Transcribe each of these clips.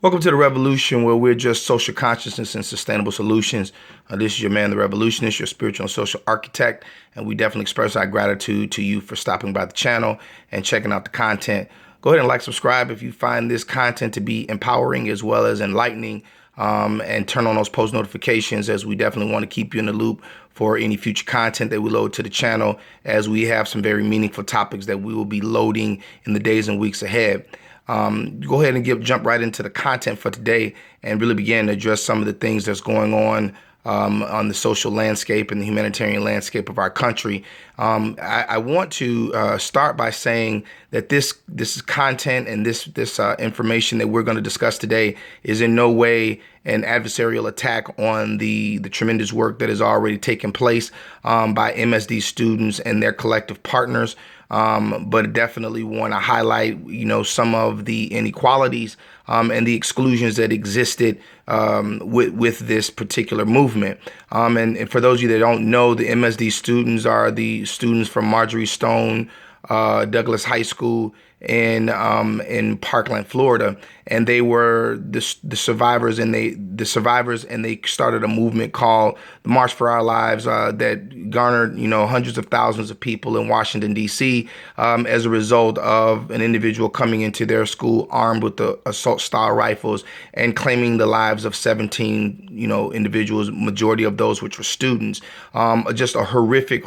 Welcome to The Revolution, where we're just social consciousness and sustainable solutions. This is your man, The Revolutionist, your spiritual and social architect, and we definitely express our gratitude to you for stopping by the channel and checking out the content. Go ahead and like, subscribe if you find this content to be empowering as well as enlightening, and turn on those post notifications, as we definitely want to keep you in the loop for any future content that we load to the channel, as we have some very meaningful topics that we will be loading in the days and weeks ahead. Go ahead and jump right into the content for today and really begin to address some of the things that's going on the social landscape and the humanitarian landscape of our country. I want to start by saying that this content and this information that we're going to discuss today is in no way an adversarial attack on the tremendous work that has already taken place by MSD students and their collective partners. But definitely want to highlight, some of the inequalities and the exclusions that existed with this particular movement. And for those of you that don't know, the MSD students are the students from Marjory Stone Douglas High School in Parkland, Florida, and they were the survivors, and they started a movement called the March for Our Lives that garnered hundreds of thousands of people in Washington D.C. As a result of an individual coming into their school armed with the assault style rifles and claiming the lives of 17 individuals, majority of those which were students. Just a horrific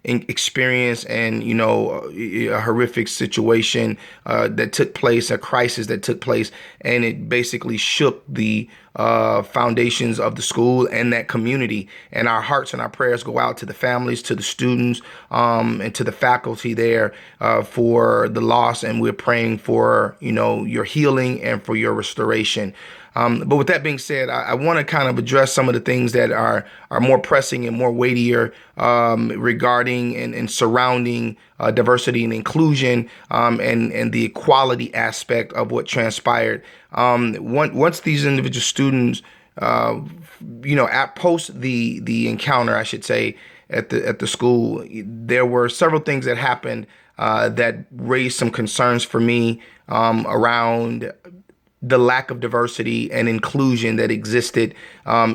experience, and a horrific situation that took place, a crisis that took place, and it basically shook the foundations of the school and that community. And our hearts and our prayers go out to the families, to the students, and to the faculty there for the loss. And we're praying for your healing and for your restoration. But with that being said, I want to kind of address some of the things that are more pressing and more weightier regarding and surrounding diversity and inclusion, and the equality aspect of what transpired. Once these individual students, at post the encounter, I should say, at the school, there were several things that happened that raised some concerns for me around the lack of diversity and inclusion that existed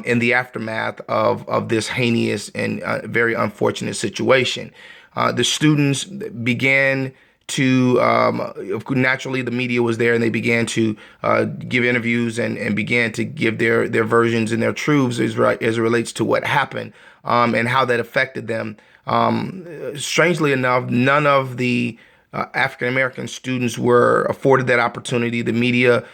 in the aftermath of this heinous and very unfortunate situation. The students began to, naturally the media was there, and they began to give interviews and began to give their versions and their truths as it relates to what happened and how that affected them. Strangely enough, none of the African-American students were afforded that opportunity. The media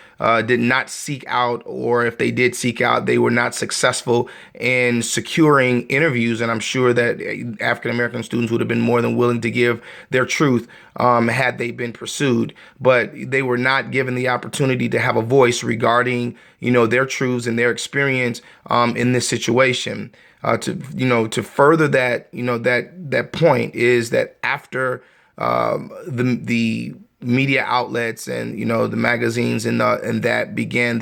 did not seek out, or if they did seek out, they were not successful in securing interviews. And I'm sure that African-American students would have been more than willing to give their truth had they been pursued. But they were not given the opportunity to have a voice regarding, their truths and their experience in this situation. To further that, that point is that after the media outlets and the magazines and that began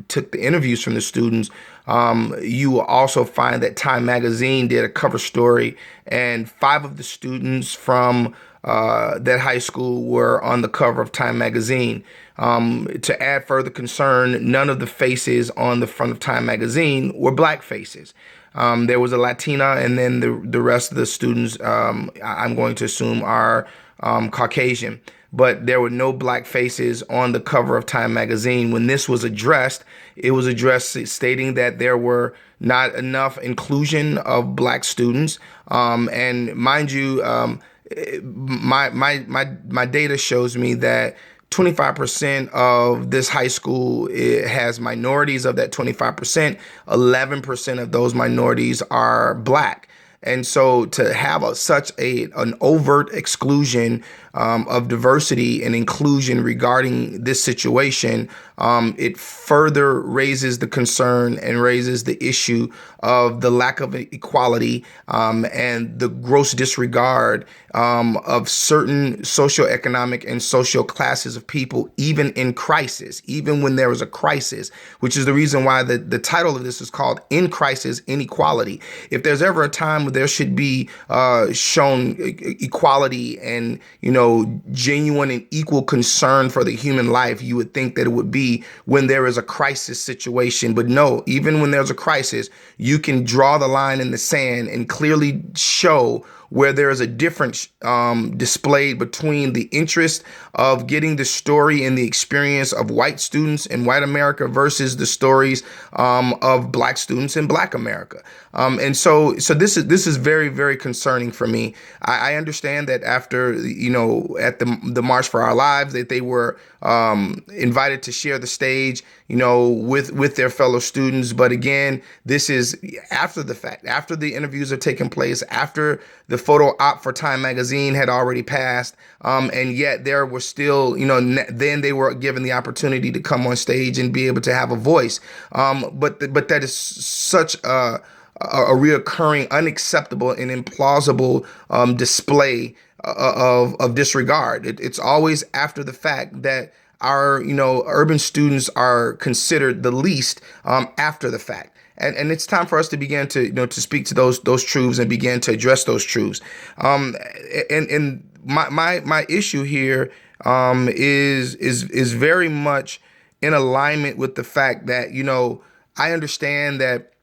took the interviews from the students, you will also find that Time Magazine did a cover story, and 5 of the students from that high school were on the cover of Time Magazine. To add further concern, none of the faces on the front of Time Magazine were black faces. There was a Latina, and then the rest of the students, I'm going to assume, are Caucasian. But there were no black faces on the cover of Time Magazine. When this was addressed, it was addressed stating that there were not enough inclusion of black students. And mind you, my data shows me that 25% of this high school has minorities. Of that 25%, 11% of those minorities are black. And so to have such an overt exclusion of diversity and inclusion regarding this situation, it further raises the concern and raises the issue of the lack of equality and the gross disregard of certain socioeconomic and social classes of people, even in crisis, even when there is a crisis, which is the reason why the title of this is called In Crisis, Inequality. If there's ever a time where there should be shown equality and, genuine and equal concern for the human life, you would think that it would be when there is a crisis situation. But no, even when there's a crisis, you can draw the line in the sand and clearly show where there is a difference displayed between the interest of getting the story and the experience of white students in white America versus the stories of black students in black America. And so this is very, very concerning for me. I understand that after, at the March for Our Lives, that they were invited to share the stage, with their fellow students. But again, this is after the fact, after the interviews have taken place, after the photo op for Time Magazine had already passed. And yet there was still, then they were given the opportunity to come on stage and be able to have a voice. But that is such a reoccurring, unacceptable, and implausible display of disregard. It's always after the fact that our, urban students are considered the least after the fact. And it's time for us to begin to, to speak to those truths and begin to address those truths. And my issue here is very much in alignment with the fact that, I understand that,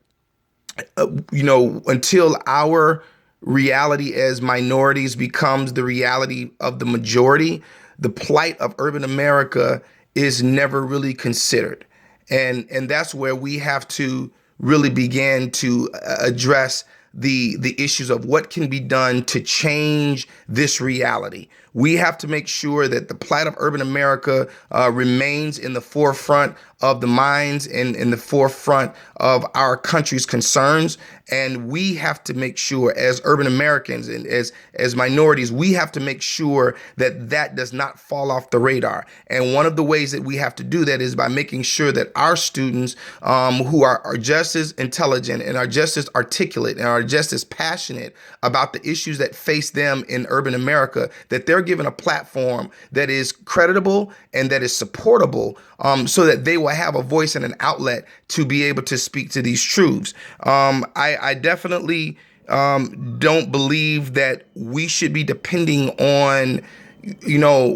until our reality as minorities becomes the reality of the majority, the plight of urban America is never really considered. And that's where we have to really begin to address the issues of what can be done to change this reality. We have to make sure that the plight of urban America remains in the forefront of the minds and in the forefront of our country's concerns. And we have to make sure, as urban Americans and as minorities, we have to make sure that that does not fall off the radar. And one of the ways that we have to do that is by making sure that our students who are just as intelligent and are just as articulate and are just as passionate about the issues that face them in urban America, that they're given a platform that is creditable and that is supportable, so that they will have a voice and an outlet to be able to speak to these truths. I definitely don't believe that we should be depending on,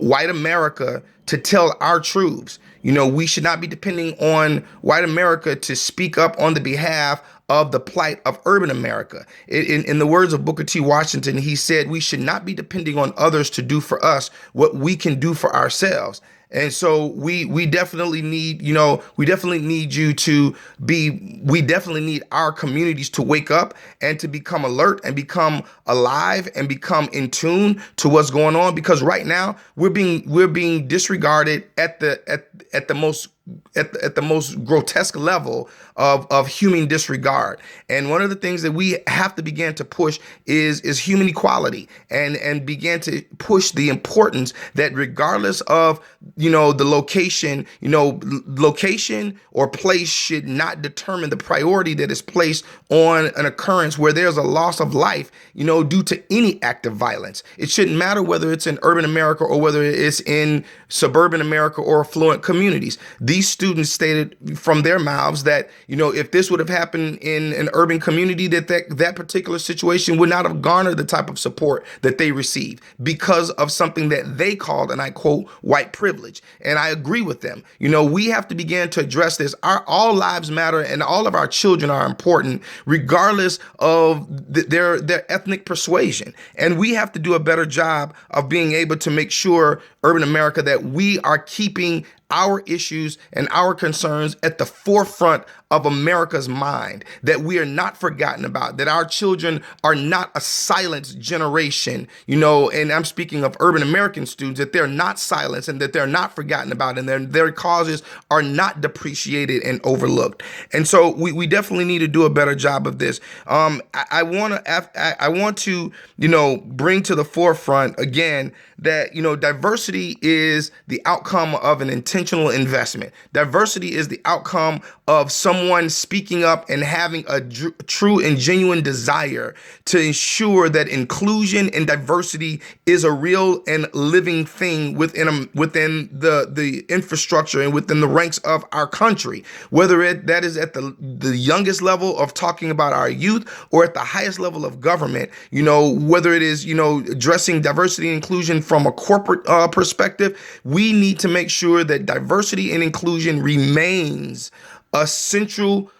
white America to tell our truths. We should not be depending on white America to speak up on the behalf of the plight of urban America. In the words of Booker T. Washington, he said, we should not be depending on others to do for us what we can do for ourselves. And so we definitely need, we definitely need our communities to wake up and to become alert and become alive and become in tune to what's going on, because right now we're being disregarded at the most grotesque level of human disregard. And one of the things that we have to begin to push is human equality, and begin to push the importance that regardless of, the location, location or place should not determine the priority that is placed on an occurrence where there's a loss of life, due to any act of violence. It shouldn't matter whether it's in urban America or whether it's in suburban America or affluent communities. These students stated from their mouths that, if this would have happened in an urban community, that particular situation would not have garnered the type of support that they received because of something that they called, and I quote, white privilege. And I agree with them. We have to begin to address this. All lives matter, and all of our children are important, regardless of their ethnic persuasion. And we have to do a better job of being able to make sure, urban America, that we are keeping our issues and our concerns at the forefront of America's mind, that we are not forgotten about, that our children are not a silenced generation, and I'm speaking of urban American students, that they're not silenced and that they're not forgotten about, and their causes are not depreciated and overlooked. And so we definitely need to do a better job of this. I want to bring to the forefront again that, diversity is the outcome of an intentional intentional investment. Diversity is the outcome of someone speaking up and having a true and genuine desire to ensure that inclusion and diversity is a real and living thing within the infrastructure and within the ranks of our country, whether that is at the youngest level of talking about our youth or at the highest level of government, whether it is, addressing diversity and inclusion from a corporate perspective. We need to make sure that diversity and inclusion remains a central,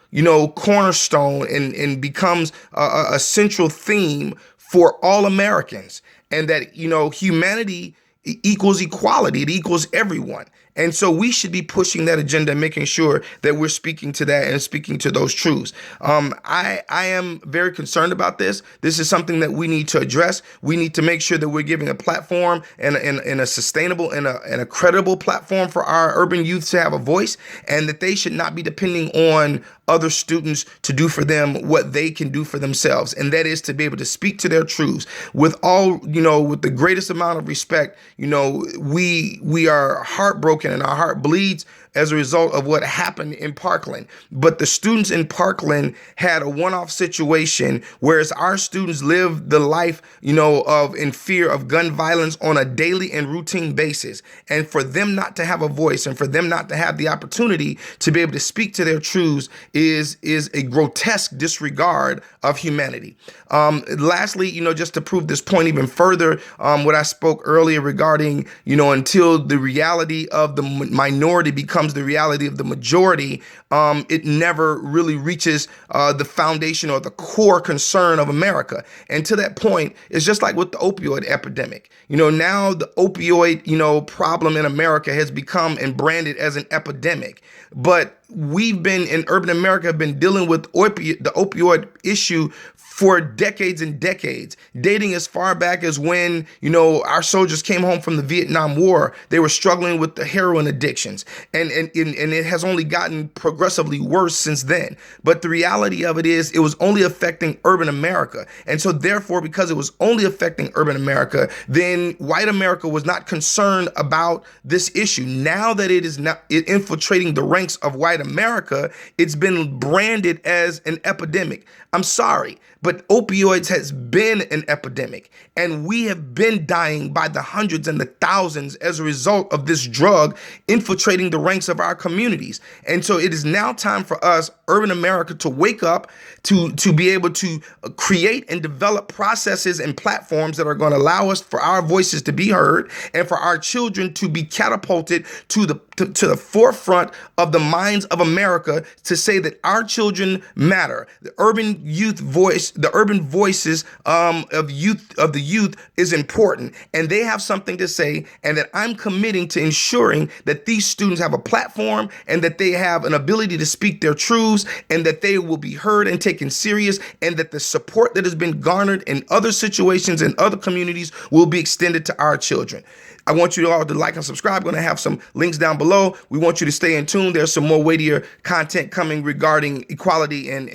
cornerstone and becomes a central theme for all Americans, and that, humanity equals equality. It equals everyone. And so we should be pushing that agenda, making sure that we're speaking to that and speaking to those truths. I am very concerned about this. This is something that we need to address. We need to make sure that we're giving a platform and a sustainable and a credible platform for our urban youth to have a voice, and that they should not be depending on other students to do for them what they can do for themselves. And that is to be able to speak to their truths with all, with the greatest amount of respect. We are heartbroken and our heart bleeds as a result of what happened in Parkland. But the students in Parkland had a one-off situation, whereas our students live the life, in fear of gun violence on a daily and routine basis. And for them not to have a voice and for them not to have the opportunity to be able to speak to their truths is a grotesque disregard of humanity. Lastly, just to prove this point even further, what I spoke earlier regarding, until the reality of the minority becomes the reality of the majority, it never really reaches the foundation or the core concern of America. And to that point, it's just like with the opioid epidemic. Now the opioid, problem in America has become and branded as an epidemic. But we've been in urban America have been dealing with the opioid issue for decades and decades, dating as far back as when, our soldiers came home from the Vietnam War. They were struggling with the heroin addictions, and it has only gotten progressively worse since then. But the reality of it is it was only affecting urban America. And so therefore, because it was only affecting urban America, then white America was not concerned about this issue. Now that it is infiltrating the ranks of white America, it's been branded as an epidemic. I'm sorry, but opioids has been an epidemic, and we have been dying by the hundreds and the thousands as a result of this drug infiltrating the ranks of our communities. And so it is now time for us, urban America, to wake up, to be able to create and develop processes and platforms that are going to allow us for our voices to be heard and for our children to be catapulted to the forefront of the minds of America, to say that our children matter. The urban youth voice, the urban voices of the youth is important, and they have something to say, and that I'm committing to ensuring that these students have a platform and that they have an ability to speak their truths, and that they will be heard and taken serious, and that the support that has been garnered in other situations and other communities will be extended to our children. I want you all to like and subscribe. I'm going to have some links down below. We want you to stay in tune. There's some more weightier content coming regarding equality and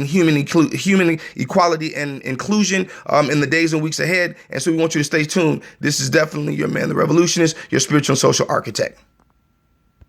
human equality and inclusion in the days and weeks ahead. And so we want you to stay tuned. This is definitely your man, the revolutionist, your spiritual and social architect.